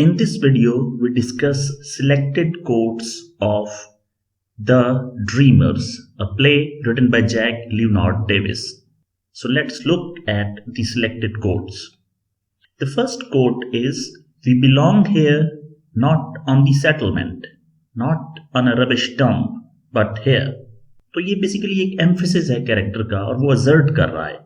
In this video, we discuss selected quotes of The Dreamers, a play written by Jack Leonard Davis. So let's look at the selected quotes. The first quote is, "We belong here not on the settlement, not on a rubbish dump, but here." तो ये basically एक emphasis है character का और वो assert कर रहा है,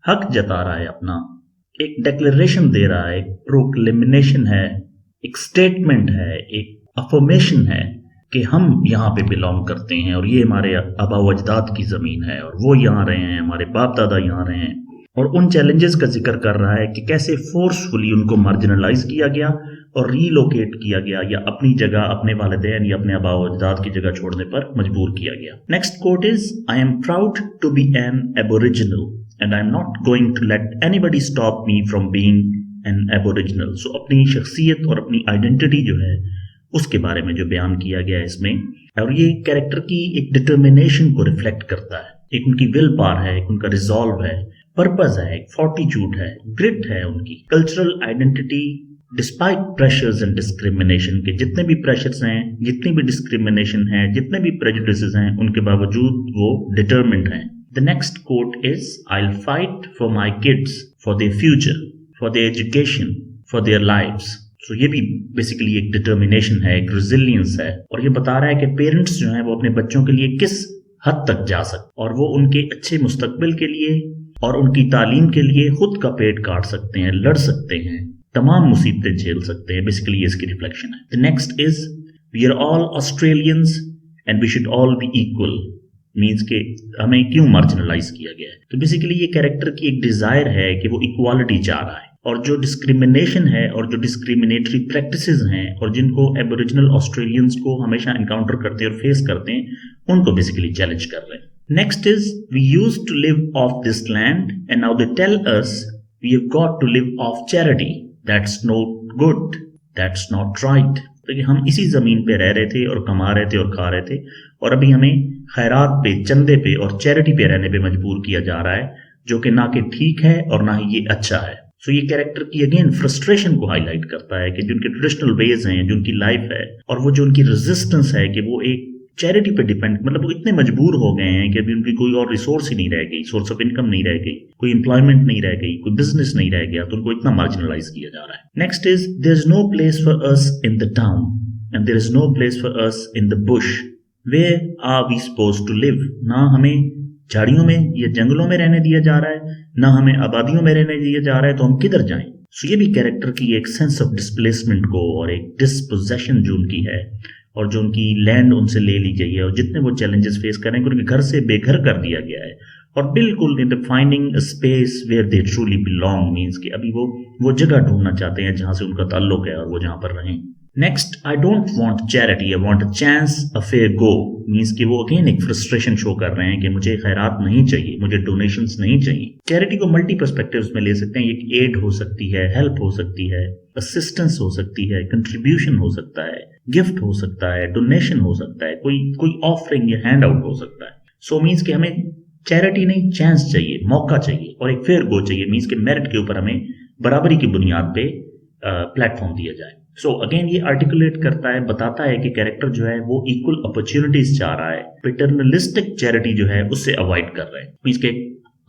हक जता रहा है अपना, एक डिक्लेरेशन दे रहा है, एक प्रोक्लेमिनेशन है, एक स्टेटमेंट है, एक अफर्मेशन है कि हम यहाँ पे बिलोंग करते हैं और ये हमारे आबा व अजदाद की ज़मीन है और वो यहाँ रहे हैं, हमारे बाप दादा यहाँ रहे हैं। और उन चैलेंजेस का जिक्र कर रहा है कि कैसे फोर्सफुली उनको मार्जिनलाइज किया गया और रीलोकेट किया गया या अपनी जगह, अपने वालिदैन या अपने आबा व अजदाद की जगह छोड़ने पर मजबूर किया गया। Next quote is, "I am proud to be an aboriginal and I am not going to let anybody stop me from being an aboriginal." So अपनी शख्सियत और अपनी आइडेंटिटी जो है उसके बारे में जो बयान किया गया है इसमें, और ये कैरेक्टर की एक डिटर्मिनेशन को रिफ्लेक्ट करता है, एक उनकी विल पावर है, एक उनका रिजॉल्व है, पर्पस है, एक फोर्टिट्यूड है, ग्रिट है, उनकी cultural identity despite pressures and discrimination के जितने भी प्रेशर्स हैं, जितनी भी डिस्क्रिमिनेशन है, जितने भी प्रेजुडिसेस हैं, उनके बावजूद वो डिटर्मिन्ड हैं। The next quote is, "I will fight for my kids, for their future, for their education, for their lives." तो ये भी बेसिकली एक डिटर्मिनेशन है, एक रेजिलियंस है, और ये बता रहा है कि पेरेंट्स जो हैं वो अपने बच्चों के लिए किस हद तक जा सकते और वो उनके अच्छे मुस्तकबिल के लिए और उनकी तालीम के लिए खुद का पेट काट सकते हैं, लड़ सकते हैं, तमाम मुसीबतें झेल सकते हैं। बेसिकली ये इसकी रिफ्लेक्शन है। The next is, "we are all Australians and we should all be equal." Means के हमें क्यों मार्जिनलाइज किया गया है। तो बेसिकली ये कैरेक्टर की एक डिजायर है कि वो इक्वालिटी चाह रहा है, और जो डिस्क्रिमिनेशन है और जो डिस्क्रिमिनेटरी प्रैक्टिसेस हैं और जिनको एबोरिजिनल ऑस्ट्रेलियंस को हमेशा एनकाउंटर करते हैं और फेस करते हैं, उनको बेसिकली चैलेंज कर रहे हैं। Next is, "we used to live off this land and now they tell us we have got to live off charity. That's not good, that's not right." तो कि हम इसी जमीन पे रह रहे थे और कमा रहे थे और खा रहे थे, और अभी हमें खैरात पे, चंदे पे और चैरिटी पे रहने पे मजबूर किया जा रहा है, जो कि ना कि ठीक है और ना ही ये अच्छा है। सो ये कैरेक्टर की अगेन फ्रस्ट्रेशन को हाईलाइट करता है कि जो उनके ट्रेडिशनल वेज हैं, जो उनकी लाइफ है, और वो जो उनकी रेजिस्टेंस है कि वो एक चैरिटी पे डिपेंड, मतलब वो इतने मजबूर हो गए हैं कि अभी उनकी कोई और रिसोर्स ही नहीं रह गई, सोर्स ऑफ इनकम नहीं रह गई, कोई एम्प्लॉयमेंट नहीं रह गई, कोई बिजनेस नहीं रह गया, तो उनको इतना मार्जिनलाइज किया जा रहा है। Next is, "there is no place for us in the town and there is no place for us in the bush, where are we supposed to live." ना हमें झाड़ियों में या जंगलों में रहने दिया जा रहा है, ना हमें आबादियों में रहने दिया जा रहा है, तो हम किधर जाएं। सो ये भी कैरेक्टर की एक सेंस ऑफ डिस्प्लेसमेंट को और एक डिस्पोजेशन जो उनकी है और जो उनकी लैंड उनसे ले ली गई है और जितने वो चैलेंजेस फेस कर रहे हैं, उनके घर से बेघर कर दिया गया है, और बिल्कुल in finding a space where they truly belong, means कि अभी वो जगह ढूंढना चाहते हैं जहां से उनका ताल्लुक है और वो जहां पर रहें। Next, "I don't want charity, I want a chance, a fair go." Means कि वो अगेन एक फ्रस्ट्रेशन शो कर रहे हैं कि मुझे खैरात नहीं चाहिए, मुझे डोनेशंस नहीं चाहिए। चैरिटी को मल्टी पर्सपेक्टिव्स में ले सकते हैं, एक एड हो सकती है, हेल्प हो सकती है, असिस्टेंस हो सकती है, कंट्रीब्यूशन हो सकता है, गिफ्ट हो सकता है, डोनेशन हो सकता है, कोई ऑफरिंग या हैंड आउट हो सकता है। सो मीन्स कि हमें चैरिटी नहीं, चांस चाहिए, मौका चाहिए, और एक फेयर गो चाहिए, मीन्स कि मेरिट के ऊपर हमें बराबरी की बुनियाद पे प्लेटफॉर्म दिया जाए। सो अगेन ये आर्टिकुलेट करता है, बताता है कि कैरेक्टर जो है वो इक्वल अपॉर्चुनिटीज चाह रहा है, पैटर्नलिस्टिक चैरिटी जो है उससे अवॉइड कर रहे हैं, मीन्स के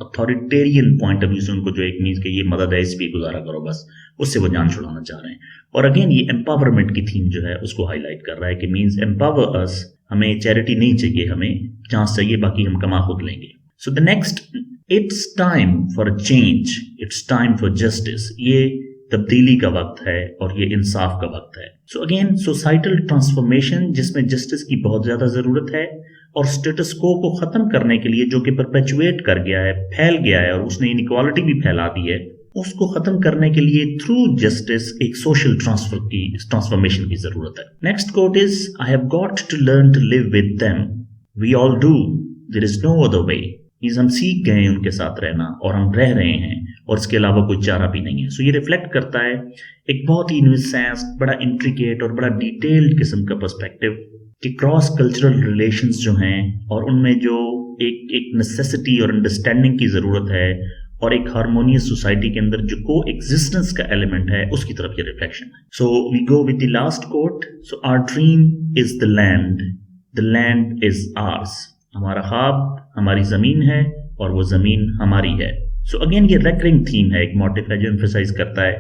अथॉरिटेरियन पॉइंट ऑफ व्यू से उनको जो एक मीन्स के ये मदद है, इस पे गुजारा करो बस, उससे वो जान छुड़ाना चाह रहे हैं। और अगेन ये एम्पावरमेंट की थीम जो है उसको हाईलाइट कर रहा है कि मीन्स एम्पावर अस, हमें चैरिटी नहीं चाहिए, हमें चांस चाहिए, बाकी हम कमा खुद लेंगे। So the next, "it's time for a change, it's time for justice." ये तब्दीली का वक्त है और ये इंसाफ का वक्त है। सो अगेन सोसाइटल ट्रांसफॉर्मेशन जिसमें जस्टिस की बहुत ज्यादा जरूरत है, और स्टेटस को खत्म करने के लिए जो कि परपेचुएट कर गया है, फैल गया है और उसने इनइक्वालिटी भी फैला दी है, उसको खत्म करने के लिए थ्रू जस्टिस एक सोशल ट्रांसफॉर्मेशन की जरूरत है। Next quote is, "I have got to learn to live with them, we all do, there is no other way." Means हम सीख गए हैं उनके साथ रहना और हम रह रहे हैं और इसके अलावा कोई चारा भी नहीं है। सो ये रिफ्लेक्ट करता है एक बहुत ही न्यूसेंस, बड़ा इंट्रिकेट और बड़ा डिटेल्ड किस्म का पर्सपेक्टिव कि क्रॉस कल्चरल रिलेशंस जो हैं और उनमें जो एक नेसेसिटी और अंडरस्टैंडिंग की ज़रूरत है, और एक हार्मोनियस सोसाइटी के अंदर जो को एग्जिस्टेंस का एलिमेंट है उसकी तरफ ये रिफ्लेक्शन है। So we go with the last quote. So our dream is the land is ours. हमारा ख्वाब हमारी जमीन है और वो जमीन हमारी है। सो अगेन ये रेकरिंग थीम है, एक मोटिव है जो एम्फेसाइज करता है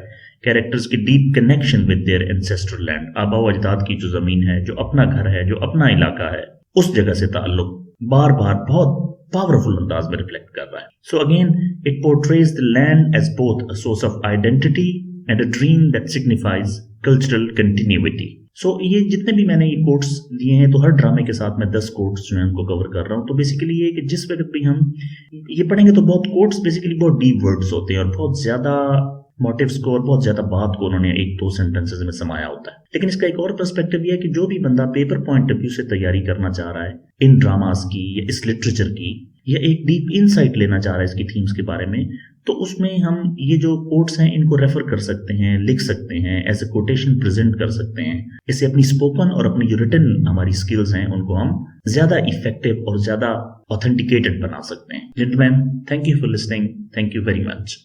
कैरेक्टर्स की deep connection with their ancestral land. आबा अजदाद की जो जमीन है, जो अपना घर है, जो अपना इलाका है, उस जगह से ताल्लुक बार बार बहुत पावरफुल अंदाज में रिफ्लेक्ट कर रहा है। So again it portrays the land as both a source of identity and a dream that signifies cultural continuity. So ये जितने भी मैंने ये कोट्स दिए हैं, तो हर ड्रामे के साथ मैं 10 कोट्स जो है उनको कवर कर रहा हूँ। तो बेसिकली ये कि जिस वक्त भी हम ये पढ़ेंगे तो बहुत कोट्स बेसिकली बहुत डीप वर्ड्स होते हैं और बहुत ज्यादा मोटिव्स को और बहुत ज्यादा बात को उन्होंने 1-2 सेंटेंसेस में समाया होता है। लेकिन इसका एक और पर्सपेक्टिव ये है कि जो भी बंदा पेपर पॉइंट ऑफ व्यू से तैयारी करना चाह रहा है इन ड्रामास की या इस लिटरेचर की, या एक डीप इनसाइट लेना चाह रहा है इसकी थीम्स के बारे में, तो उसमें हम ये जो कोट्स हैं इनको रेफर कर सकते हैं, लिख सकते हैं, एज ए कोटेशन प्रेजेंट कर सकते हैं। इससे अपनी स्पोकन और अपनी जो रिटन हमारी स्किल्स हैं उनको हम ज्यादा इफेक्टिव और ज्यादा ऑथेंटिकेटेड बना सकते हैं। Gentleman, thank you for listening. Thank you very much.